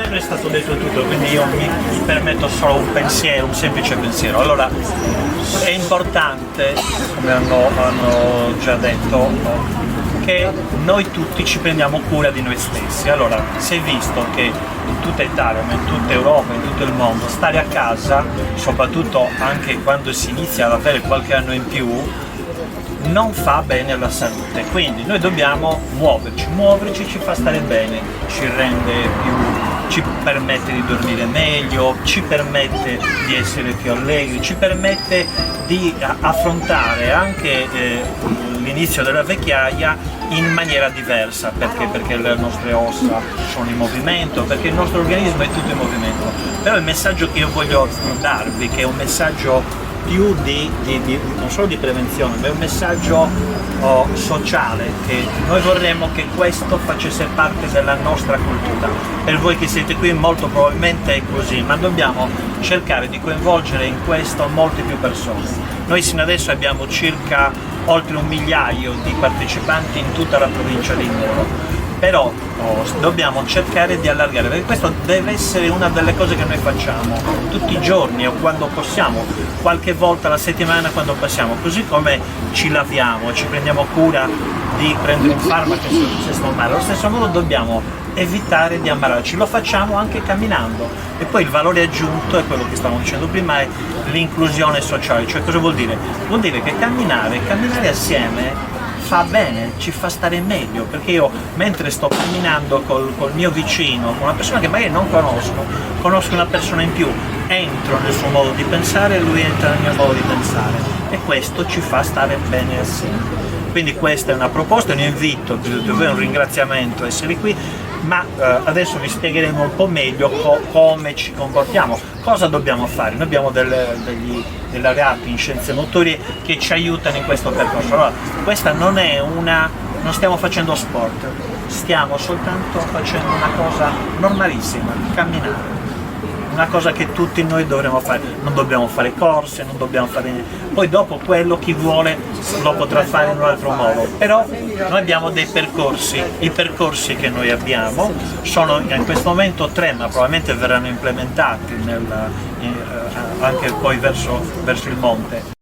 è stato detto tutto, quindi io mi permetto solo un pensiero, un semplice pensiero. Allora, è importante, come hanno già detto, che noi tutti ci prendiamo cura di noi stessi. Allora, si è visto che in tutta Italia, ma in tutta Europa, in tutto il mondo, stare a casa, soprattutto anche quando si inizia ad avere qualche anno in più, non fa bene alla salute, quindi noi dobbiamo muoverci ci fa stare bene, ci permette di dormire meglio, ci permette di essere più allegri, ci permette di affrontare anche l'inizio della vecchiaia in maniera diversa, perché le nostre ossa sono in movimento, perché il nostro organismo è tutto in movimento. Però il messaggio che io voglio darvi, che è un messaggio più non solo di prevenzione, ma è un messaggio sociale, che noi vorremmo che questo facesse parte della nostra cultura. Per voi che siete qui molto probabilmente è così, ma dobbiamo cercare di coinvolgere in questo molte più persone. Noi sino adesso abbiamo circa oltre 1 migliaio di partecipanti in tutta la provincia di Nuoro. Però dobbiamo cercare di allargare, perché questo deve essere una delle cose che noi facciamo tutti i giorni o quando possiamo, qualche volta alla settimana quando possiamo, così come ci laviamo, ci prendiamo cura di prendere un farmaco se stiamo male, allo stesso modo dobbiamo evitare di ammalarci, lo facciamo anche camminando. E poi il valore aggiunto è quello che stavamo dicendo prima, è l'inclusione sociale. Cioè, cosa vuol dire? Vuol dire che camminare assieme fa bene, ci fa stare meglio, perché io mentre sto camminando col mio vicino, con una persona che magari non conosco una persona in più, entro nel suo modo di pensare e lui entra nel mio modo di pensare, e questo ci fa stare bene assieme. Quindi questa è una proposta, un invito, un ringraziamento a essere qui, ma adesso vi spiegheremo un po' meglio come ci comportiamo, cosa dobbiamo fare. Noi abbiamo degli laureati in scienze motorie che ci aiutano in questo percorso. Allora, questa non stiamo facendo sport, stiamo soltanto facendo una cosa normalissima, camminare. Una cosa che tutti noi dovremmo fare, non dobbiamo fare corse, non dobbiamo fare niente. Poi dopo quello chi vuole lo potrà fare in un altro modo, però noi abbiamo dei percorsi, i percorsi che noi abbiamo sono in questo momento 3, ma probabilmente verranno implementati anche poi verso il monte.